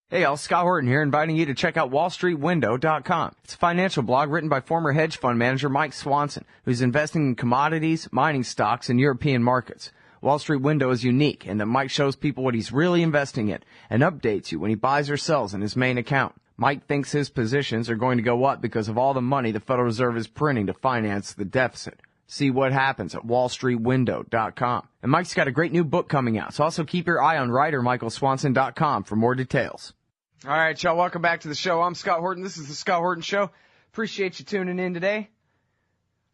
Hey, all, Scott Horton here, inviting you to check out WallStreetWindow.com. It's a financial blog written by former hedge fund manager Mike Swanson, who's investing in commodities, mining stocks, and European markets. Wall Street Window is unique in that Mike shows people what he's really investing in and updates you when he buys or sells in his main account. Mike thinks his positions are going to go up because of all the money the Federal Reserve is printing to finance the deficit. See what happens at WallStreetWindow.com. And Mike's got a great new book coming out, so also keep your eye on writerMichaelSwanson.com for more details. All right, y'all, welcome back to the show. I'm Scott Horton. This is the Scott Horton Show. Appreciate you tuning in today.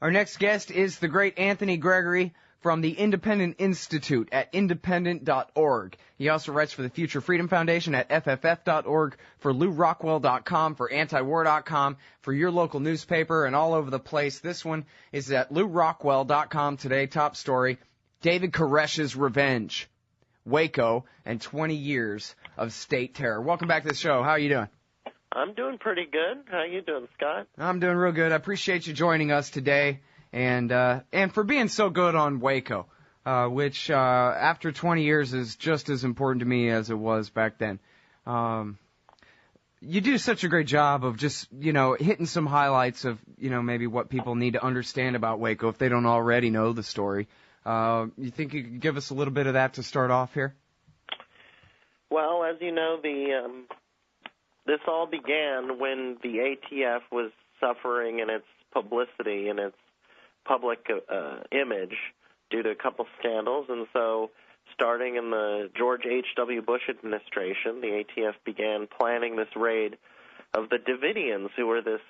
Our next guest is the great Anthony Gregory from the Independent Institute at independent.org. He also writes for the Future Freedom Foundation at fff.org, for LouRockwell.com, for antiwar.com, for your local newspaper, and all over the place. This one is at LouRockwell.com today. Top story, David Koresh's revenge. Waco and 20 years of state terror. Welcome back to the show. How are you doing? I'm doing pretty good. How you doing, Scott? I'm doing real good. I appreciate you joining us today and for being so good on Waco, which after 20 years is just as important to me as it was back then. You do such a great job of just, hitting some highlights of, maybe what people need to understand about Waco if they don't already know the story. You think you could give us a little bit of that to start off here? Well, as you know, this all began when the ATF was suffering in its publicity and its public image due to a couple scandals. And so starting in the George H.W. Bush administration, the ATF began planning this raid of the Davidians, who were this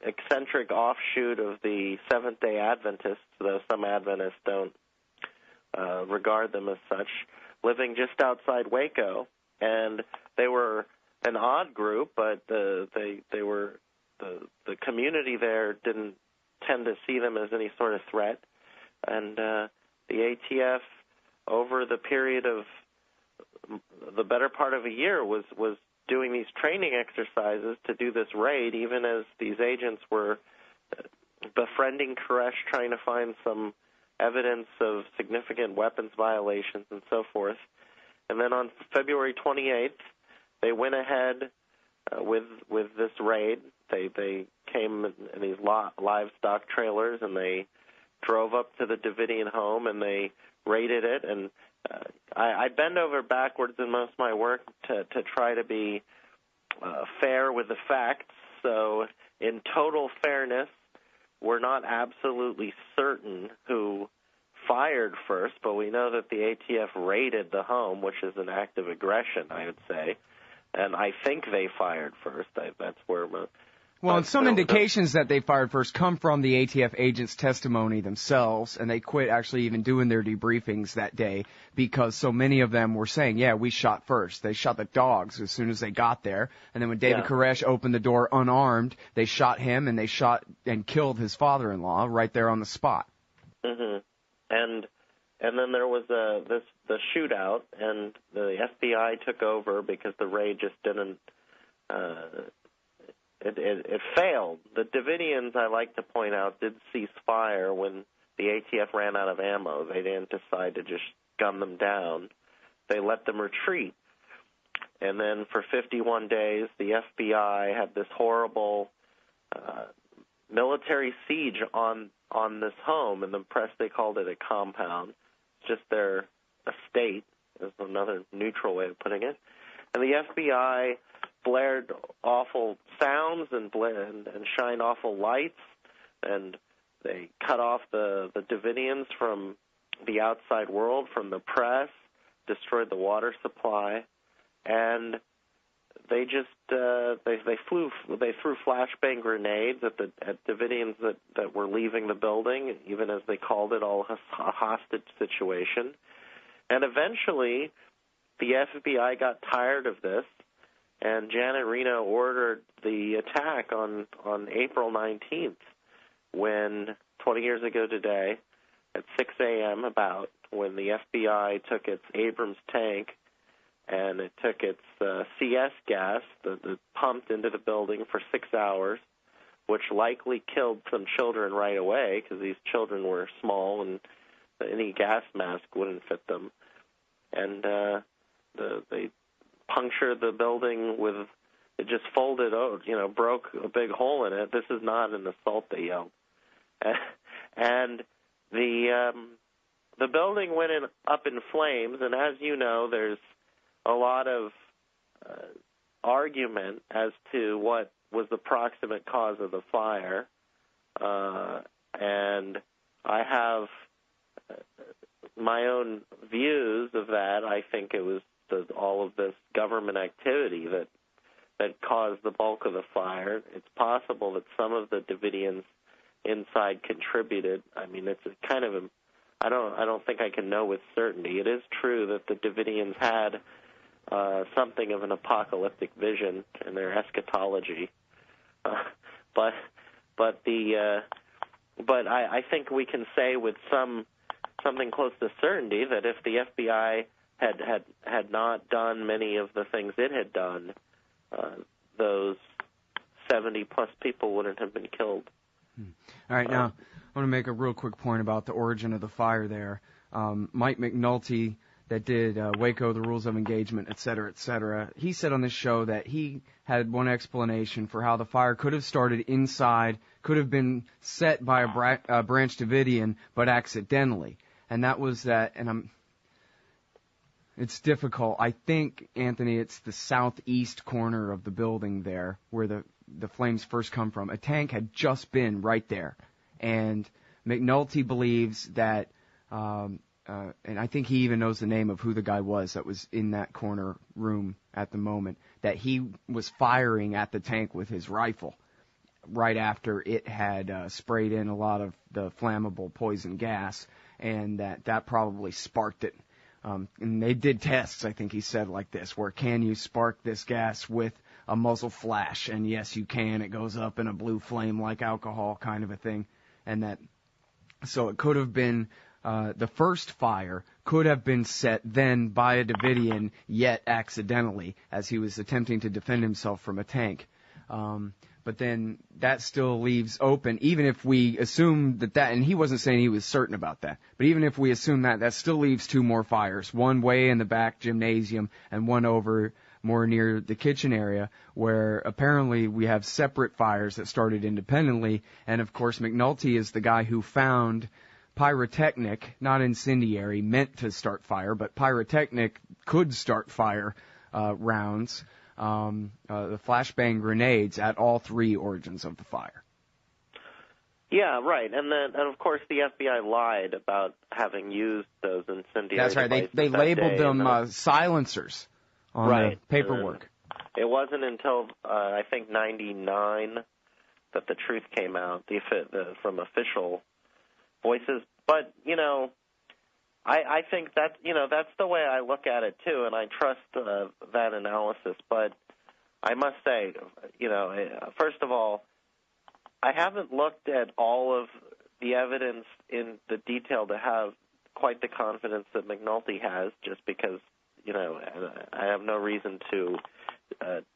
eccentric offshoot of the Seventh-day Adventists, though some Adventists don't regard them as such, living just outside Waco. And they were an odd group, but the community there didn't tend to see them as any sort of threat. And the ATF, over the period of the better part of a year, was doing these training exercises to do this raid, even as these agents were befriending Koresh, trying to find some evidence of significant weapons violations and so forth. And then on February 28th, they went ahead with this raid. They came in these livestock trailers, and they drove up to the Davidian home, and they raided it. And I bend over backwards in most of my work to try to be fair with the facts. So in total fairness, we're not absolutely certain who fired first, but we know that the ATF raided the home, which is an act of aggression, I would say. And I think they fired first. That's where Well, and some indications that they fired first come from the ATF agents' testimony themselves, and they quit actually even doing their debriefings that day because so many of them were saying, yeah, we shot first. They shot the dogs as soon as they got there, and then when David Koresh opened the door unarmed, they shot him, and they shot and killed his father-in-law right there on the spot. Mm-hmm. And then there was the shootout, and the FBI took over because the raid just didn't It failed. The Davidians, I like to point out, did cease fire when the ATF ran out of ammo. They didn't decide to just gun them down. They let them retreat. And then for 51 days, the FBI had this horrible military siege on this home. In the press, they called it a compound. It's just their estate is another neutral way of putting it. And the FBI blared awful sounds and shined awful lights, and they cut off the Davidians from the outside world, from the press, destroyed the water supply, and they just they threw flashbang grenades at Davidians that were leaving the building, even as they called it all a hostage situation. And eventually, the FBI got tired of this, and Janet Reno ordered the attack on April 19th, when 20 years ago today, at 6 a.m. about, when the FBI took its Abrams tank and it took its CS gas that pumped into the building for 6 hours, which likely killed some children right away because these children were small and any gas mask wouldn't fit them. And they punctured the building with, it just folded out, broke a big hole in it. This is not an assault, they yelled. And the building went up in flames, and as you know, there's a lot of argument as to what was the proximate cause of the fire. And I have my own views of that. I think it was all of this government activity that caused the bulk of the fire. It's possible that some of the Davidians inside contributed. I mean, it's a kind of I don't think I can know with certainty. It is true that the Davidians had something of an apocalyptic vision in their eschatology, but I think we can say with something close to certainty that if the FBI had not done many of the things it had done, those 70-plus people wouldn't have been killed. All right, now I want to make a real quick point about the origin of the fire there. Mike McNulty, that did Waco, the Rules of Engagement, et cetera, he said on this show that he had one explanation for how the fire could have started inside, could have been set by a Branch Davidian, but accidentally. And that was that, and it's difficult. I think, Anthony, it's the southeast corner of the building there where the flames first come from. A tank had just been right there. And McNulty believes that, and I think he even knows the name of who the guy was that was in that corner room at the moment, that he was firing at the tank with his rifle right after it had sprayed in a lot of the flammable poison gas, and that probably sparked it. And they did tests, I think he said, like this, where can you spark this gas with a muzzle flash? And yes, you can. It goes up in a blue flame like alcohol kind of a thing. And so it could have been, the first fire could have been set then by a Davidian, yet accidentally, as he was attempting to defend himself from a tank. But then that still leaves open, even if we assume that, and he wasn't saying he was certain about that, but even if we assume that still leaves two more fires, one way in the back gymnasium and one over more near the kitchen area, where apparently we have separate fires that started independently. And of course, McNulty is the guy who found pyrotechnic, not incendiary, meant to start fire, but pyrotechnic could start fire rounds. The flashbang grenades at all three origins of the fire. Yeah, right. And of course, the FBI lied about having used those incendiary That's right. devices. They labeled them silencers on the paperwork. It wasn't until, I think, 99 that the truth came out from official voices. But, I think that's the way I look at it, too, and I trust that analysis. But I must say, first of all, I haven't looked at all of the evidence in the detail to have quite the confidence that McNulty has, just because, I have no reason to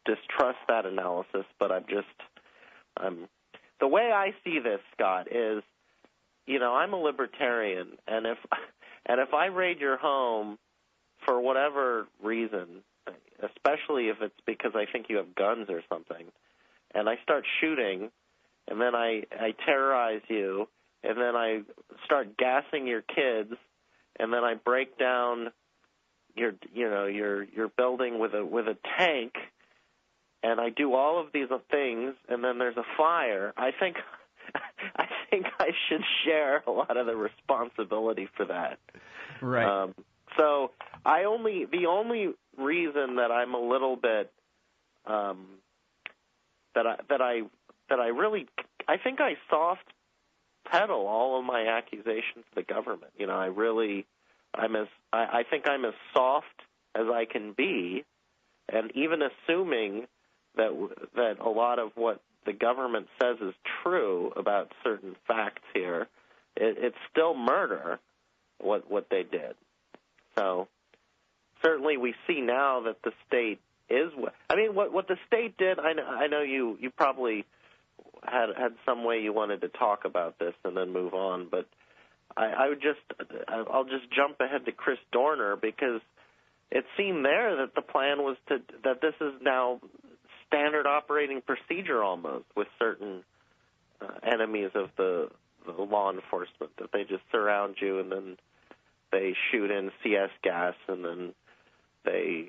distrust that analysis. But the way I see this, Scott, is, I'm a libertarian, and if I raid your home for whatever reason, especially if it's because I think you have guns or something, and I start shooting, and then I terrorize you, and then I start gassing your kids, and then I break down your building with a tank, and I do all of these things, and then there's a fire, I think I should share a lot of the responsibility for that. Right. So the only reason that I'm a little bit I think I soft pedal all of my accusations to the government. I think I'm as soft as I can be, and even assuming that a lot of what the government says is true about certain facts here, it's still murder what they did. So certainly we see now that the state is what the state did. I know you probably had some way you wanted to talk about this and then move on, but I'll just jump ahead to Chris Dorner, because it seemed there that the plan was that this is now standard operating procedure almost with certain enemies of the law enforcement, that they just surround you and then they shoot in CS gas and then they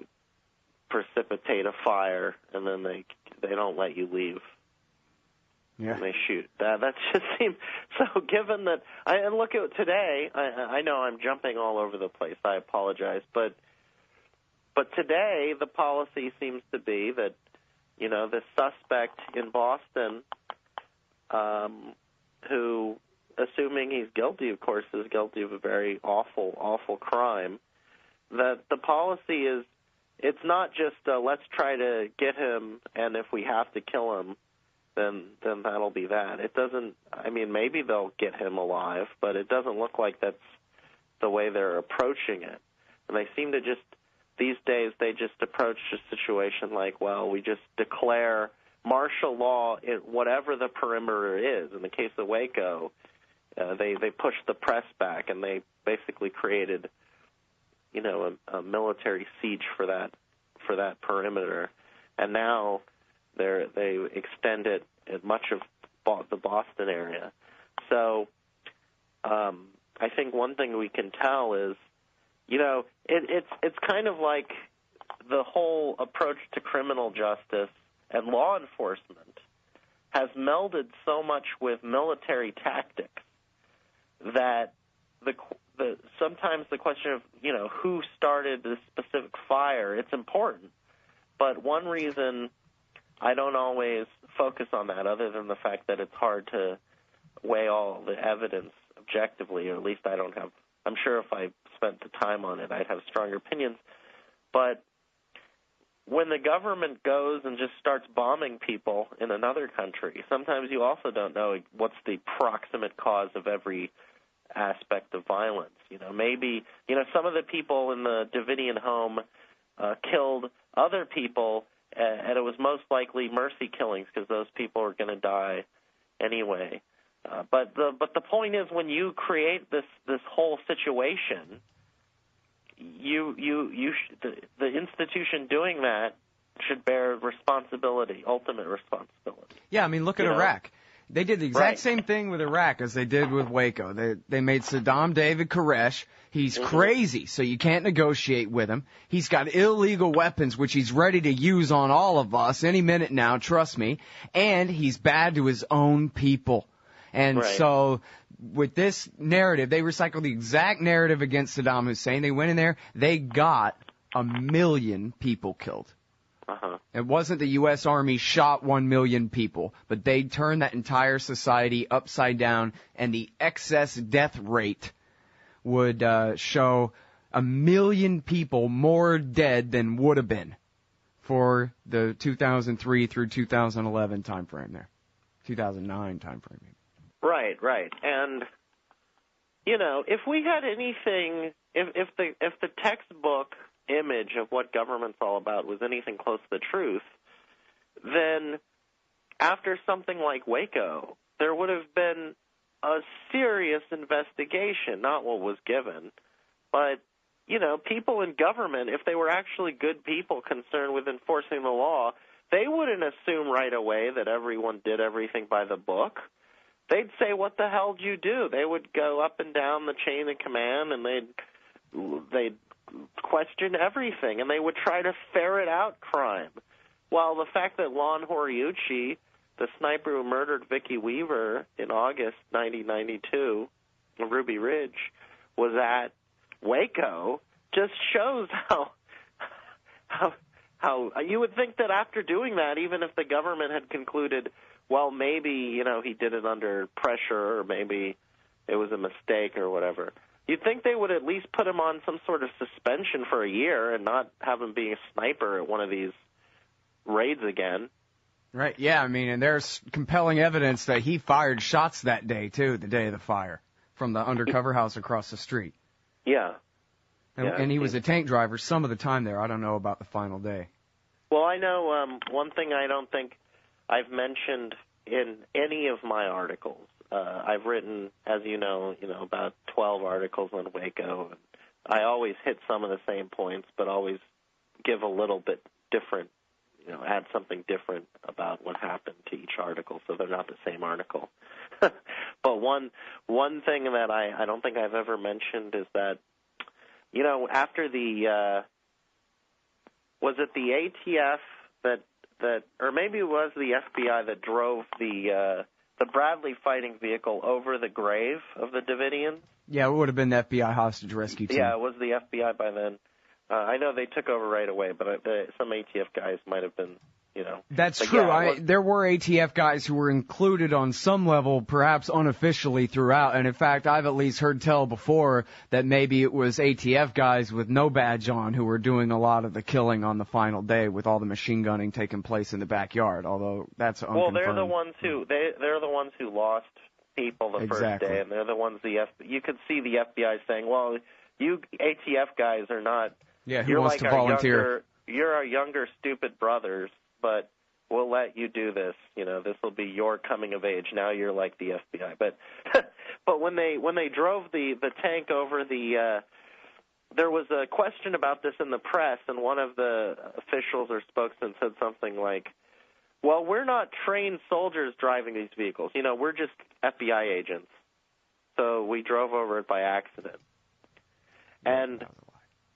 precipitate a fire and then they don't let you leave. Yeah. And they shoot. That just seems so. Given that, and look at today. I know I'm jumping all over the place. I apologize, but today the policy seems to be that, you know, the suspect in Boston, who, assuming he's guilty, of course, is guilty of a very awful crime. That the policy is, it's not just let's try to get him, and if we have to kill him, then that'll be that. It doesn't. I mean, maybe they'll get him alive, but it doesn't look like that's the way they're approaching it. And they seem to just, these days, they just approach a situation like, well, we just declare martial law in whatever the perimeter is. In the case of Waco, they pushed the press back, and they basically created, you know, a military siege for that perimeter. And now they extend it at much of the Boston area. So I think one thing we can tell is, you know, it's kind of like the whole approach to criminal justice and law enforcement has melded so much with military tactics that sometimes the question of, you know, who started this specific fire, it's important. But one reason I don't always focus on that, other than the fact that it's hard to weigh all the evidence objectively, or at least I don't have. I'm sure if I spent the time on it, I'd have stronger opinions. But when the government goes and just starts bombing people in another country, sometimes you also don't know what's the proximate cause of every aspect of violence. You know, maybe, you know, some of the people in the Davidian home killed other people, and it was most likely mercy killings because those people are going to die anyway. But the point is, when you create this whole situation, the institution doing that should bear responsibility, ultimate responsibility. Yeah, I mean, look at Iraq. They did the exact same thing with Iraq as they did with Waco. They made Saddam David Koresh. He's crazy, so you can't negotiate with him. He's got illegal weapons, which he's ready to use on all of us any minute now, trust me. And he's bad to his own people. And so with this narrative, they recycled the exact narrative against Saddam Hussein. They went in there, they got 1 million people killed. It wasn't the U.S. Army shot 1 million people, but they turned that entire society upside down, and the excess death rate would show 1 million people more dead than would have been for the 2003 through 2011 time frame there, 2009 time frame. Right. And, you know, if we had anything, if the textbook image of what government's all about was anything close to the truth, then after something like Waco, there would have been a serious investigation, not what was given, but, you know, people in government, if they were actually good people concerned with enforcing the law, they wouldn't assume right away that everyone did everything by the book. They'd say, what the hell did you do? They would go up and down the chain of command, and they'd question everything, and they would try to ferret out crime. While the fact that Lon Horiuchi, the sniper who murdered Vicki Weaver in August 1992 in Ruby Ridge, was at Waco, just shows how you would think that after doing that, even if the government had concluded, well, maybe, you know, he did it under pressure, or maybe it was a mistake or whatever, you'd think they would at least put him on some sort of suspension for a year and not have him being a sniper at one of these raids again. Right, yeah, I mean, and there's compelling evidence that he fired shots that day, too, the day of the fire, from the undercover house across the street. Yeah. And he was a tank driver some of the time there. I don't know about the final day. Well, I know one thing I don't think I've mentioned in any of my articles. I've written, as you know, about 12 articles on Waco, and I always hit some of the same points, but always give a little bit different, add something different about what happened to each article, so they're not the same article. But one thing that I don't think I've ever mentioned is that, after the was it the ATF that, or maybe it was the FBI that drove the Bradley fighting vehicle over the grave of the Davidians? Yeah, it would have been the FBI hostage rescue team. Yeah, it was the FBI by then. I know they took over right away, but some ATF guys might have been, That's but true. Yeah, there were ATF guys who were included on some level, perhaps unofficially throughout. And in fact, I've at least heard tell before that maybe it was ATF guys with no badge on who were doing a lot of the killing on the final day, with all the machine gunning taking place in the backyard. Although that's unconfirmed. Well, they're the ones who lost people the first day, and they're the ones you could see the FBI saying, "Well, you ATF guys are not. Yeah, who you're wants like to volunteer? You're our younger stupid brothers, but we'll let you do this. This will be your coming of age. Now you're like the FBI." But but when they drove the tank over there was a question about this in the press, and one of the officials or spokesmen said something like, "Well, we're not trained soldiers driving these vehicles. We're just FBI agents. So we drove over it by accident." And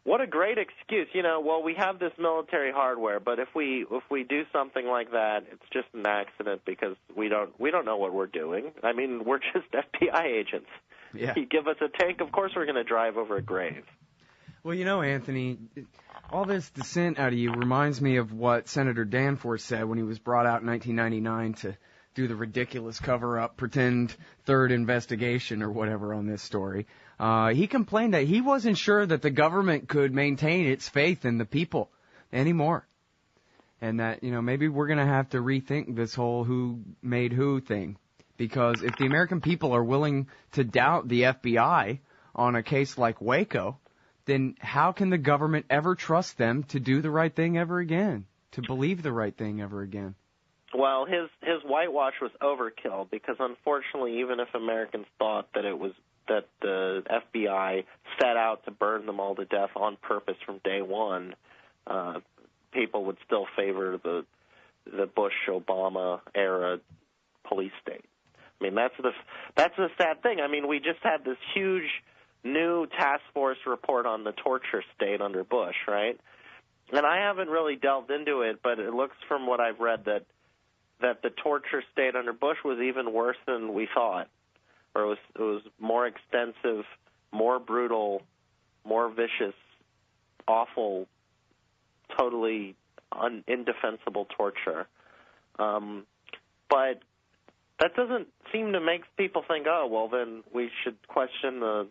what a great excuse. Well, we have this military hardware, but if we do something like that, it's just an accident because we don't know what we're doing. I mean, we're just FBI agents. Yeah. You give us a tank, of course we're going to drive over a grave. Well, Anthony, all this dissent out of you reminds me of what Senator Danforth said when he was brought out in 1999 to do the ridiculous cover-up, pretend third investigation or whatever on this story. He complained that he wasn't sure that the government could maintain its faith in the people anymore. And that, maybe we're going to have to rethink this whole who made who thing. Because if the American people are willing to doubt the FBI on a case like Waco, then how can the government ever trust them to do the right thing ever again, to believe the right thing ever again? Well, his whitewash was overkill because, unfortunately, even if Americans thought that that the FBI set out to burn them all to death on purpose from day one, people would still favor the Bush-Obama era police state. I mean, that's the sad thing. I mean, we just had this huge new task force report on the torture state under Bush, right? And I haven't really delved into it, but it looks from what I've read that the torture state under Bush was even worse than we thought, or it was more extensive, more brutal, more vicious, awful, totally indefensible torture. But that doesn't seem to make people think, oh, well, then we should question the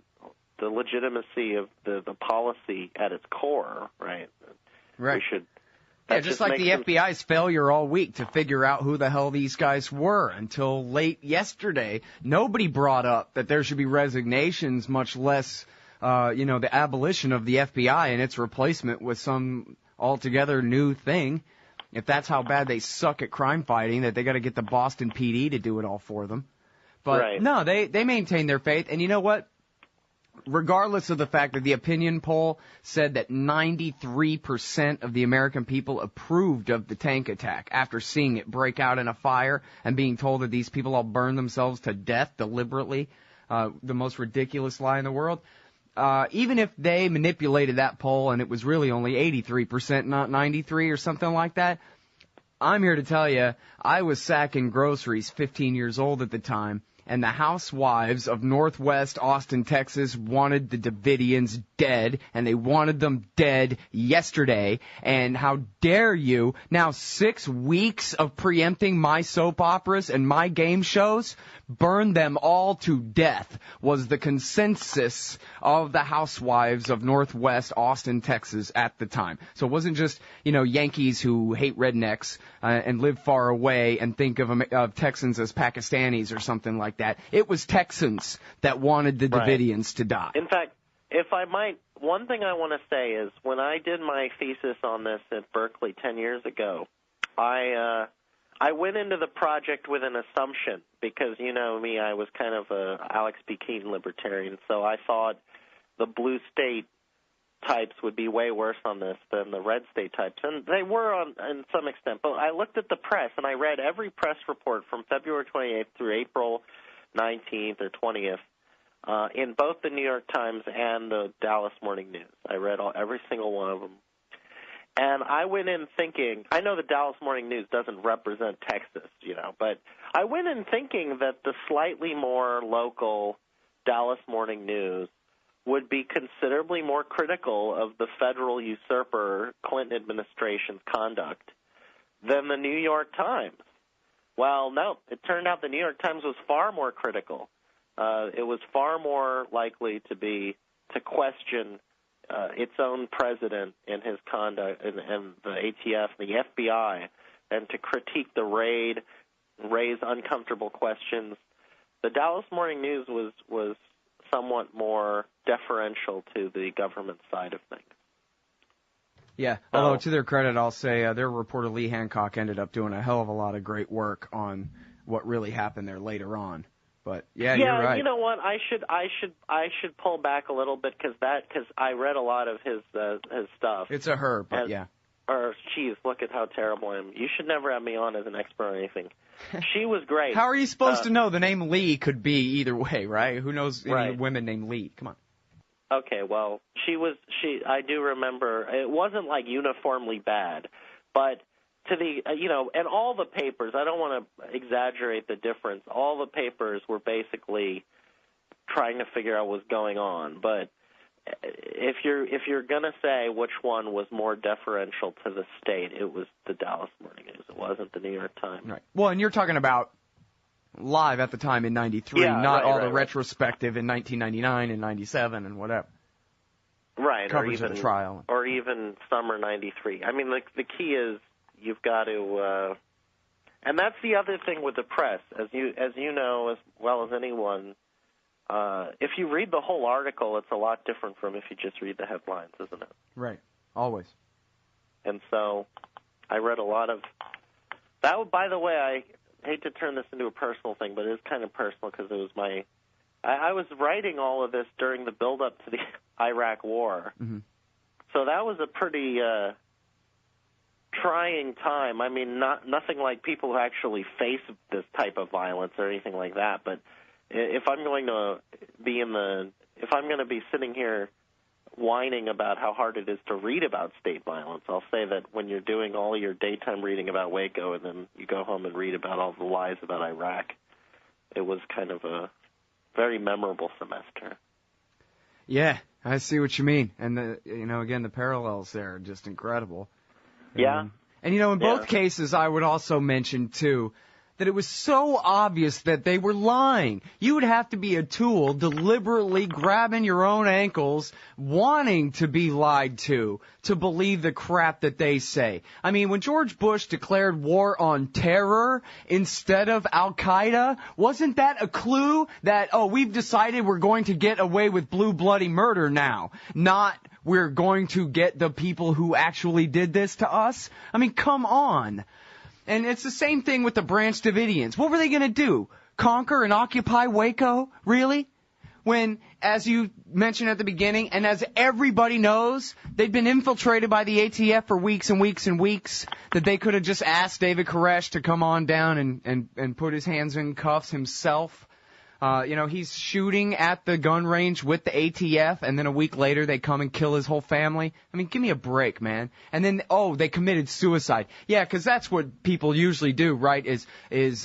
legitimacy of the policy at its core, right? Right. We should. Yeah, just like the FBI's failure all week to figure out who the hell these guys were until late yesterday. Nobody brought up that there should be resignations, much less, the abolition of the FBI and its replacement with some altogether new thing. If that's how bad they suck at crime fighting, that they got to get the Boston PD to do it all for them. But right. No, they maintain their faith. And you know what? Regardless of the fact that the opinion poll said that 93% of the American people approved of the tank attack after seeing it break out in a fire and being told that these people all burned themselves to death deliberately, the most ridiculous lie in the world, even if they manipulated that poll and it was really only 83%, not 93 or something like that, I'm here to tell you, I was sacking groceries, 15 years old at the time, and the housewives of Northwest Austin, Texas wanted the Davidians dead, and they wanted them dead yesterday. And how dare you, now 6 weeks of preempting my soap operas and my game shows, burn them all to death, was the consensus of the housewives of Northwest Austin, Texas at the time. So it wasn't just, Yankees who hate rednecks and live far away and think of Texans as Pakistanis or something like that. It was Texans that wanted the Davidians to die. In fact, if I might, one thing I want to say is when I did my thesis on this at Berkeley 10 years ago, I went into the project with an assumption because, me, I was kind of a Alex P. Keaton libertarian, so I thought the blue state types would be way worse on this than the red state types, and they were in some extent. But I looked at the press, and I read every press report from February 28th through April 19th or 20th in both the New York Times and the Dallas Morning News. I read every single one of them. And I went in thinking, I know the Dallas Morning News doesn't represent Texas, but I went in thinking that the slightly more local Dallas Morning News would be considerably more critical of the federal usurper Clinton administration's conduct than the New York Times. Well, no, it turned out the New York Times was far more critical. It was far more likely to question its own president and his conduct and the ATF, the FBI, and to critique the raid, raise uncomfortable questions. The Dallas Morning News was somewhat more deferential to the government side of things. Yeah, although to their credit, I'll say their reporter Lee Hancock ended up doing a hell of a lot of great work on what really happened there later on. But you're right. You know what? I should pull back a little bit because I read a lot of his stuff. It's a her, but yeah. Or geez, look at how terrible I am. You should never have me on as an expert or anything. She was great. How are you supposed to know? The name Lee could be either way, right? Who knows any women named Lee? Come on. Okay, well, I do remember it wasn't like uniformly bad, but to the and all the papers, I don't want to exaggerate the difference. All the papers were basically trying to figure out what's going on, but if you're going to say which one was more deferential to the state, it was the Dallas Morning News. It wasn't the New York Times. Right. Well, and you're talking about live at the time in 93, not all the retrospective in 1999 and 97 and whatever. Right. Coverage of the trial. Or even summer 93. I mean, the key is you've got to and that's the other thing with the press, as you know as well as anyone. If you read the whole article, it's a lot different from if you just read the headlines, isn't it? Right. Always. And so I read a lot of that. By the way, I hate to turn this into a personal thing, but it is kind of personal because it was I was writing all of this during the build-up to the Iraq War. Mm-hmm. So that was a pretty trying time. I mean, nothing like people who actually face this type of violence or anything like that, but if I'm going to be sitting here whining about how hard it is to read about state violence, I'll say that when you're doing all your daytime reading about Waco and then you go home and read about all the lies about Iraq, it was kind of a very memorable semester. Yeah, I see what you mean. And again, the parallels there are just incredible. Yeah. And in both cases, I would also mention too that it was so obvious that they were lying. You would have to be a tool deliberately grabbing your own ankles, wanting to be lied to believe the crap that they say. I mean, when George Bush declared war on terror instead of Al-Qaeda, wasn't that a clue that, we've decided we're going to get away with blue bloody murder now, not we're going to get the people who actually did this to us? I mean, come on. And it's the same thing with the Branch Davidians. What were they going to do? Conquer and occupy Waco? Really? When, as you mentioned at the beginning, and as everybody knows, they'd been infiltrated by the ATF for weeks and weeks and weeks, that they could have just asked David Koresh to come on down and put his hands in cuffs himself. He's shooting at the gun range with the ATF, and then a week later they come and kill his whole family. I mean, give me a break, man. And then, they committed suicide. Yeah, because that's what people usually do, right? In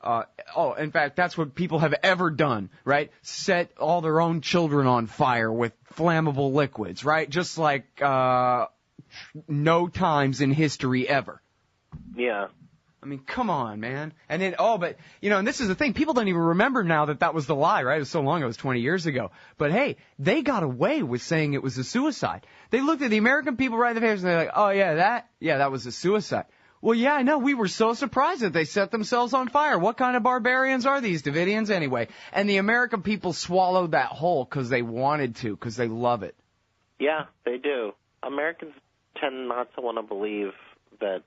fact, that's what people have ever done, right? Set all their own children on fire with flammable liquids, right? Just like no times in history ever. Yeah. I mean, come on, man. And then, and this is the thing. People don't even remember now that was the lie, right? It was so long ago. It was 20 years ago. But hey, they got away with saying it was a suicide. They looked at the American people right in the face and they're like, that was a suicide. Well, yeah, I know. We were so surprised that they set themselves on fire. What kind of barbarians are these Davidians anyway? And the American people swallowed that whole because they wanted to, because they love it. Yeah, they do. Americans tend not to want to believe that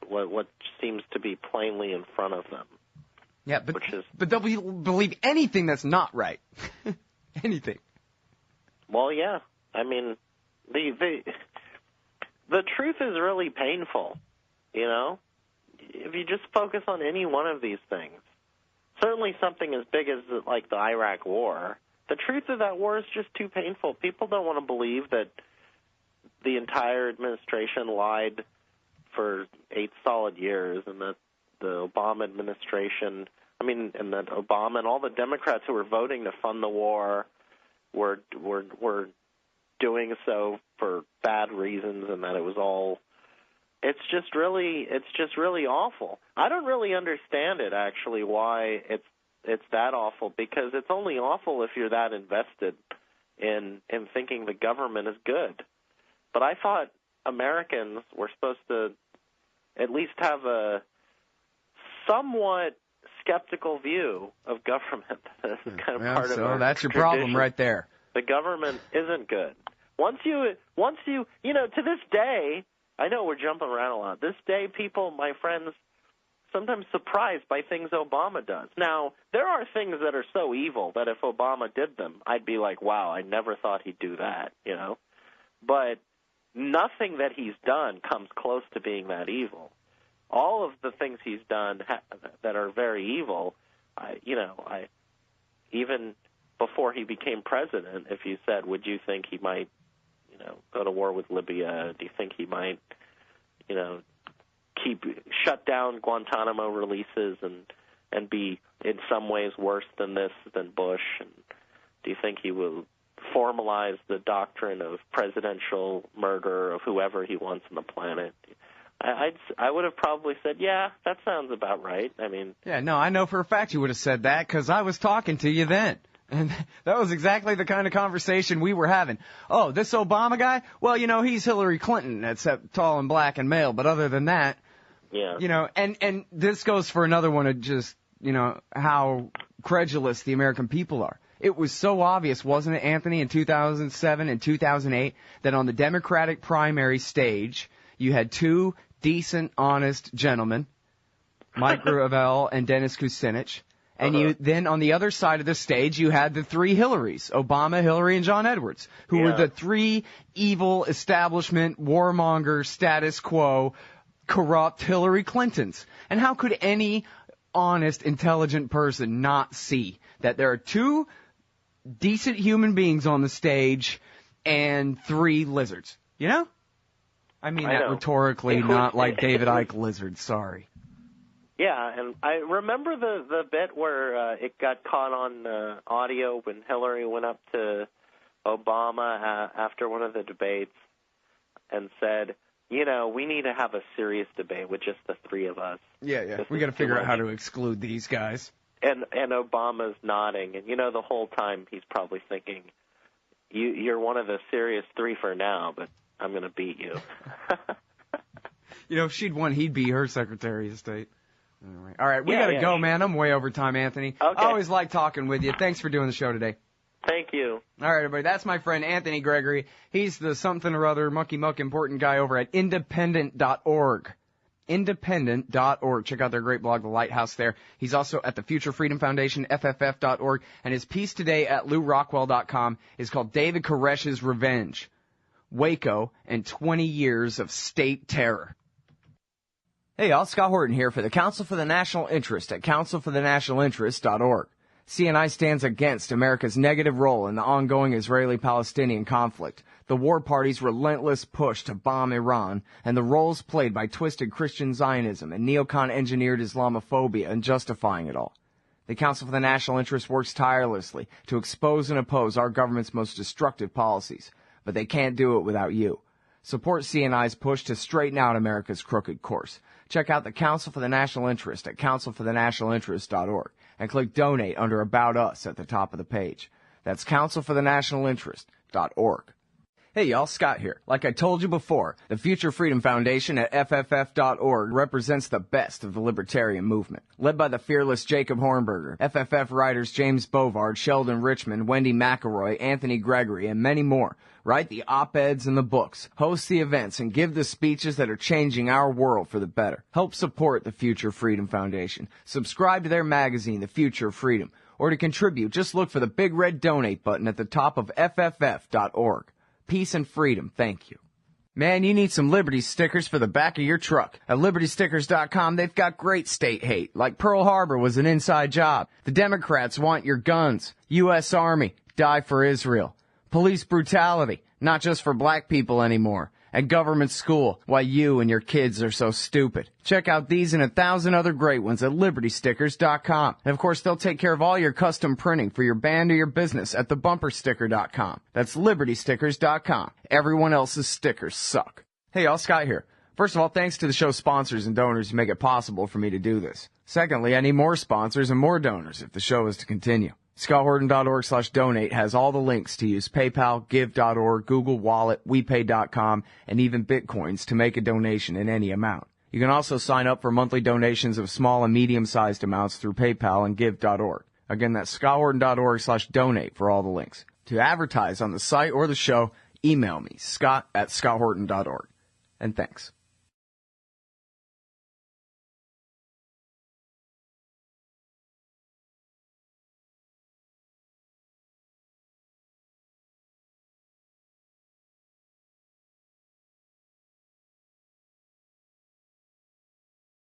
what seems to be plainly in front of them. Yeah, but they'll believe anything that's not right. Anything. Well, yeah. I mean, The truth is really painful, you know? If you just focus on any one of these things, certainly something as big as like the Iraq War, the truth of that war is just too painful. People don't want to believe that the entire administration lied for 8 solid years, and that the Obama administration, and that Obama and all the Democrats who were voting to fund the war were doing so for bad reasons, and that it was all. It's just really awful. I don't really understand it, actually, why it's that awful, because it's only awful if you're that invested in thinking the government is good. But I thought Americans were supposed to at least have a somewhat skeptical view of government. This is kind of part of our that's your tradition. problem right there. The government isn't good. Once you, to this day, I know we're jumping around a lot. This day, people, my friends, sometimes surprised by things Obama does. Now, there are things that are so evil that if Obama did them, I'd be like, wow, I never thought he'd do that, you know. But nothing that he's done comes close to being that evil. All of the things he's done that are very evil, even before he became president, if you said, would you think he might, go to war with Libya? Do you think he might, shut down Guantanamo releases and be in some ways worse than Bush? And do you think he will formalize the doctrine of presidential murder of whoever he wants on the planet? I would have probably said, yeah, that sounds about right. Yeah, no, I know for a fact you would have said that because I was talking to you then. And that was exactly the kind of conversation we were having. Oh, this Obama guy? Well, he's Hillary Clinton, except tall and black and male. But other than that, yeah. And this goes for another one of just, how credulous the American people are. It was so obvious, wasn't it, Anthony, in 2007 and 2008, that on the Democratic primary stage, you had 2 decent, honest gentlemen, Mike Gravel and Dennis Kucinich. And then on the other side of the stage, you had the 3 Hillarys, Obama, Hillary, and John Edwards, who were the 3 evil establishment, warmonger, status quo, corrupt Hillary Clintons. And how could any honest, intelligent person not see that there are 2 decent human beings on the stage and 3 lizards? I mean that rhetorically, not like David Icke lizards, sorry. Yeah, and I remember the bit where it got caught on audio when Hillary went up to Obama after one of the debates and said, we need to have a serious debate with just the 3 of us. Yeah. We got to figure out how to exclude these guys. And Obama's nodding, and the whole time he's probably thinking, you're one of the serious 3 for now, but I'm going to beat you. If she'd won, he'd be her Secretary of State. All right, we got to go, man. I'm way over time, Anthony. Okay. I always like talking with you. Thanks for doing the show today. Thank you. All right, everybody. That's my friend Anthony Gregory. He's the something or other mucky muck important guy over at independent.org. Independent.org. Check out their great blog, The Lighthouse, there. He's also at the Future Freedom Foundation, FFF.org. And his piece today at LouRockwell.com is called David Koresh's Revenge, Waco, and 20 Years of State Terror. Hey y'all, Scott Horton here for the Council for the National Interest at councilforthenationalinterest.org. CNI stands against America's negative role in the ongoing Israeli-Palestinian conflict, the war party's relentless push to bomb Iran, and the roles played by twisted Christian Zionism and neocon-engineered Islamophobia in justifying it all. The Council for the National Interest works tirelessly to expose and oppose our government's most destructive policies, but they can't do it without you. Support CNI's push to straighten out America's crooked course. Check out the Council for the National Interest at councilforthenationalinterest.org and click Donate under About Us at the top of the page. That's councilforthenationalinterest.org. Hey y'all, Scott here. Like I told you before, the Future Freedom Foundation at FFF.org represents the best of the libertarian movement. Led by the fearless Jacob Hornberger, FFF writers James Bovard, Sheldon Richman, Wendy McElroy, Anthony Gregory, and many more write the op-eds and the books, host the events, and give the speeches that are changing our world for the better. Help support the Future Freedom Foundation. Subscribe to their magazine, The Future of Freedom. Or to contribute, just look for the big red donate button at the top of FFF.org. Peace and freedom. Thank you. Man, you need some Liberty stickers for the back of your truck. At LibertyStickers.com, they've got great state hate, like Pearl Harbor was an inside job. The Democrats want your guns. U.S. Army, die for Israel. Police brutality, not just for black people anymore. And government school, why you and your kids are so stupid. Check out these and 1,000 other great ones at LibertyStickers.com. And of course, they'll take care of all your custom printing for your band or your business at TheBumperSticker.com. That's LibertyStickers.com. Everyone else's stickers suck. Hey y'all, Scott here. First of all, thanks to the show's sponsors and donors who make it possible for me to do this. Secondly, I need more sponsors and more donors if the show is to continue. ScottHorton.org/donate has all the links to use PayPal, Give.org, Google Wallet, WePay.com, and even Bitcoins to make a donation in any amount. You can also sign up for monthly donations of small and medium-sized amounts through PayPal and Give.org. Again, that's ScottHorton.org/donate for all the links. To advertise on the site or the show, email me, Scott@ScottHorton.org. And thanks.